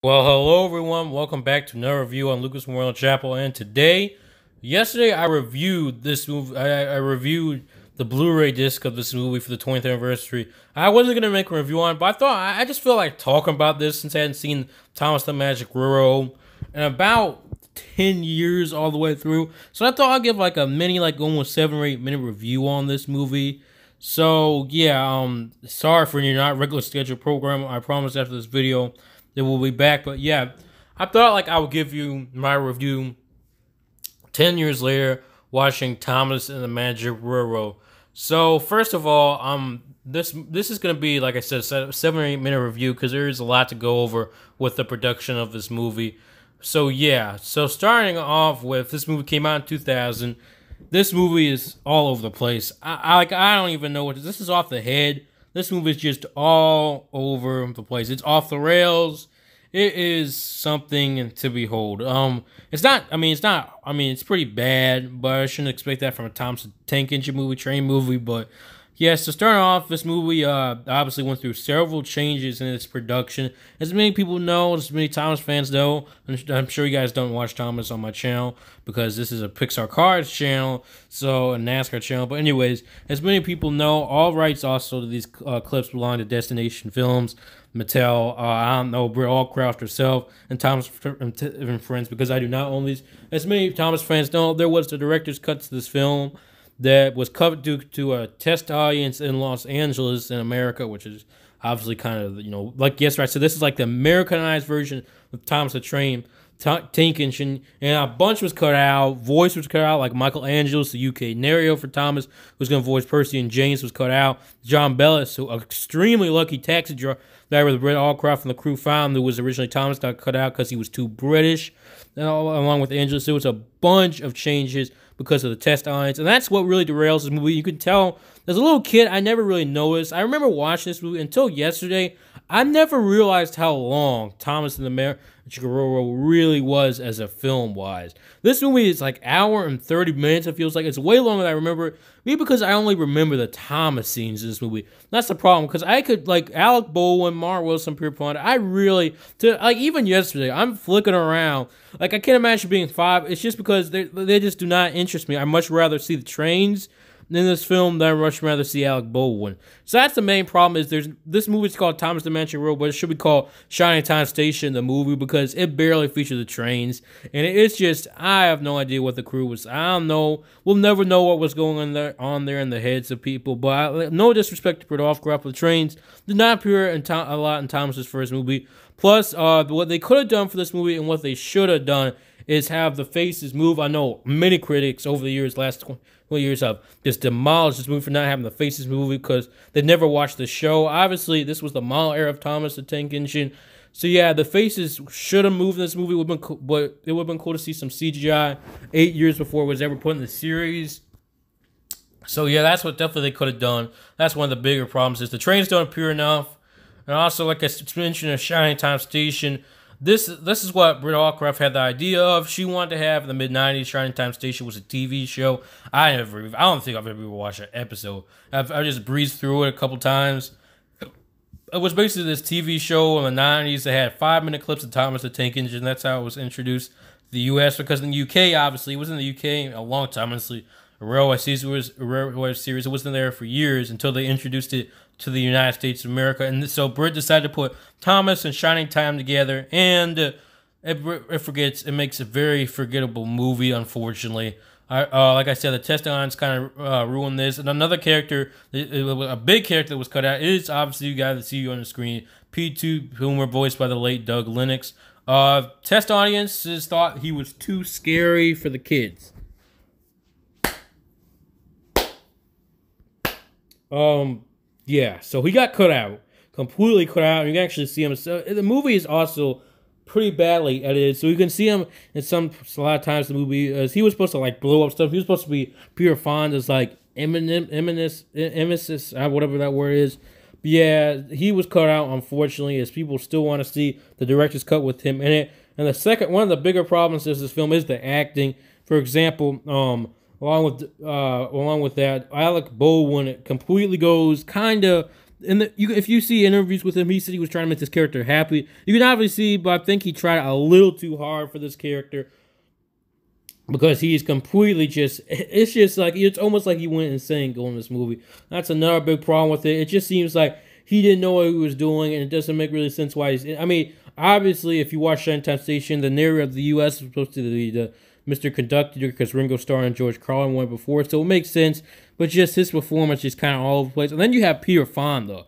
Well, hello everyone. Welcome back to another review on Lucas Memorial Chapel. And yesterday, I reviewed this movie. I reviewed the Blu-ray disc of this movie for the 20th anniversary. I wasn't gonna make a review on it, but I thought I just feel like talking about this since I hadn't seen Thomas the Magic Railroad in about 10 years all the way through. So I thought I'd give like a mini, like almost 7 or 8 minute review on this movie. So yeah, sorry for your not regular scheduled program. I promise after this video they will be back. But yeah, I thought like I would give you my review 10 years later watching Thomas and the Magic Railroad. So first of all, this is gonna be, like I said, a 7 or 8 minute review because there is a lot to go over with the production of this movie. So yeah, so starting off with, this movie came out in 2000. This movie is all over the place. I don't even know what this is, off the head. This movie is just all over the place. It's off the rails. It is something to behold. It's pretty bad, but I shouldn't expect that from a Thomas the Tank Engine movie, train movie. But yeah, so starting off, this movie obviously went through several changes in its production. As many people know, as many Thomas fans know, I'm sure you guys don't watch Thomas on my channel because this is a Pixar Cars channel, so a NASCAR channel. But anyways, as many people know, all rights also to these clips belong to Destination Films, Mattel, I don't know, Britt Allcraft herself, and Thomas and friends, because I do not own these. As many Thomas fans know, there was the director's cut to this film that was covered due to a test audience in Los Angeles in America, which is obviously kind of, like yesterday I said, this is like the Americanized version of Thomas the Tank Engine, and a bunch was cut out. Voice was cut out, like Michael Angelos, the UK narrator for Thomas, who's going to voice Percy and James, was cut out. John Bellis, who extremely lucky taxi driver that Britt Allcraft and the crew found, who was originally Thomas, got cut out because he was too British. And along with Angelos, there was a bunch of changes because of the test audience, and that's what really derails this movie. You can tell, as a little kid, I never really noticed. I remember watching this movie until yesterday. I never realized how long Thomas and the Magic Railroad really was as a film-wise. This movie is like hour and 30 minutes, it feels like. It's way longer than I remember, maybe because I only remember the Thomas scenes in this movie. That's the problem, because I could, like, Alec Baldwin, Mark Wilson, Pierre Pond, even yesterday, I'm flicking around. Like, I can't imagine being 5. It's just because they just do not interest me. I'd much rather see the trains in this film than I'd much rather see Alec Baldwin. So that's the main problem, is this movie's called Thomas the Magic Railroad, but it should be called Shining Time Station, the movie, because it barely features the trains. And it's just, I have no idea what the crew was. I don't know. We'll never know what was going on there in the heads of people. But no disrespect to Britt Allcraft, the trains did not appear a lot in Thomas's first movie. Plus, what they could have done for this movie and what they should have done is have the faces move. I know many critics over the years, last 20 years, have just demolished this movie for not having the faces move because they never watched the show. Obviously, this was the model era of Thomas the Tank Engine. So yeah, the faces should have moved in this movie. It would have been cool, but it would have been cool to see some CGI 8 years before it was ever put in the series. So yeah, that's what definitely they could have done. That's one of the bigger problems, is the trains don't appear enough. And also, like I mentioned, a Shining Time Station. This is what Britt Allcraft had the idea of. She wanted to have in the mid-90s. Shining Time Station was a TV show. I don't think I've ever watched an episode. I just breezed through it a couple times. It was basically this TV show in the 90s that had 5-minute clips of Thomas the Tank Engine. That's how it was introduced to the U.S. Because in the UK, obviously, it was in the UK a long time. Honestly, a railway series. It wasn't there for years until they introduced it to the United States of America. And so Britt decided to put Thomas and Shining Time together, and it makes a very forgettable movie, unfortunately. Like I said, the test audience kind of ruined this. And another character, a big character that was cut out, is obviously you guys that see you on the screen, P2, whom were voiced by the late Doug Lennox. Test audiences thought he was too scary for the kids. Yeah, so he got cut out, completely cut out, and you can actually see him. So the movie is also pretty badly edited, so you can see him in a lot of times in the movie, as he was supposed to, like, blow up stuff. He was supposed to be Pierre Fonda's, like, emesis, whatever that word is. But yeah, he was cut out, unfortunately, as people still want to see the director's cut with him in it. And one of the bigger problems with this film is the acting. For example, Along with that, Alec Baldwin completely goes kind of if you see interviews with him, he said he was trying to make this character happy. You can obviously see, but I think he tried a little too hard for this character because he's completely it's just like, it's almost like he went insane going this movie. That's another big problem with it. It just seems like he didn't know what he was doing, and it doesn't make really sense why he's, I mean, obviously, if you watch Shanghai Station, the narrator of the U.S. is supposed to be the Mr. Conductor because Ringo Starr and George Carlin went before, so it makes sense. But just his performance is kind of all over the place. And then you have Peter Fonda,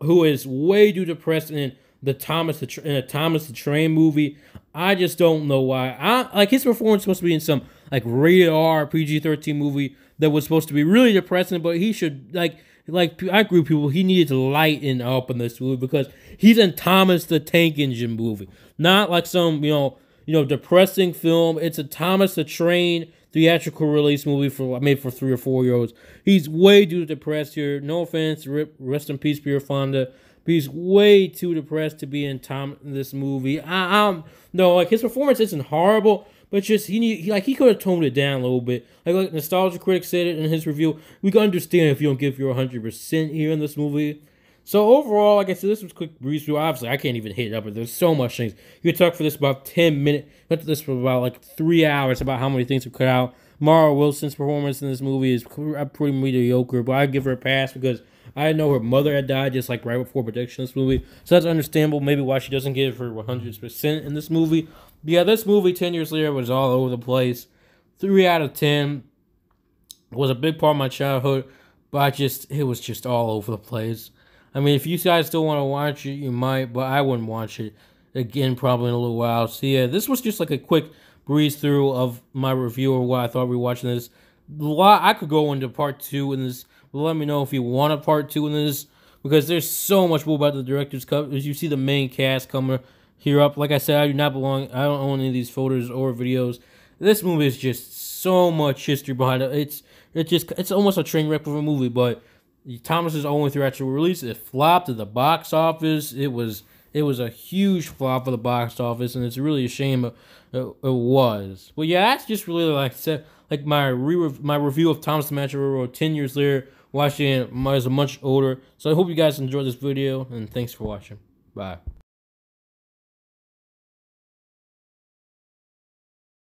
who is way too depressed in the Thomas the Train movie. I just don't know why. Like, his performance was supposed to be in some like rated R PG-13 movie that was supposed to be really depressing, but he should like I agree with people, he needed to lighten up in this movie because he's in Thomas the Tank Engine movie, not like some depressing film. It's a Thomas the Train theatrical release movie made for 3 or 4 year olds. He's way too depressed here. No offense, rest in peace, Peter Fonda. But he's way too depressed to be in this movie. No, like, his performance isn't horrible, but just he could have toned it down a little bit. Like Nostalgia Critic said it in his review, we can understand if you don't give your 100% here in this movie. So overall, like I said, this was a quick breeze through. Obviously, I can't even hit it up, but there's so much things. You could talk for this about 10 minutes. Got to this for about like 3 hours about how many things we cut out. Mara Wilson's performance in this movie is pretty mediocre, but I give her a pass because I know her mother had died just like right before production of this movie. So that's understandable, maybe why she doesn't give her 100% in this movie. But yeah, this movie 10 years later was all over the place. 3 out of 10. It was a big part of my childhood, but it was just all over the place. I mean, if you guys still want to watch it, you might, but I wouldn't watch it again probably in a little while. So yeah, this was just like a quick breeze through of my review of what I thought we were watching this. I could go into part 2 in this, but let me know if you want a part 2 in this, because there's so much more about the director's cut. As you see the main cast coming here up. Like I said, I don't own any of these photos or videos. This movie is just so much history behind it. It's almost a train wreck of a movie, but Thomas's only theatrical release, it flopped at the box office. It was a huge flop at the box office, and it's really a shame it was. Well, yeah, that's just really, like I said, like my review of Thomas the Magic Railroad 10 years later, watching it as a much older. So I hope you guys enjoyed this video, and thanks for watching. Bye.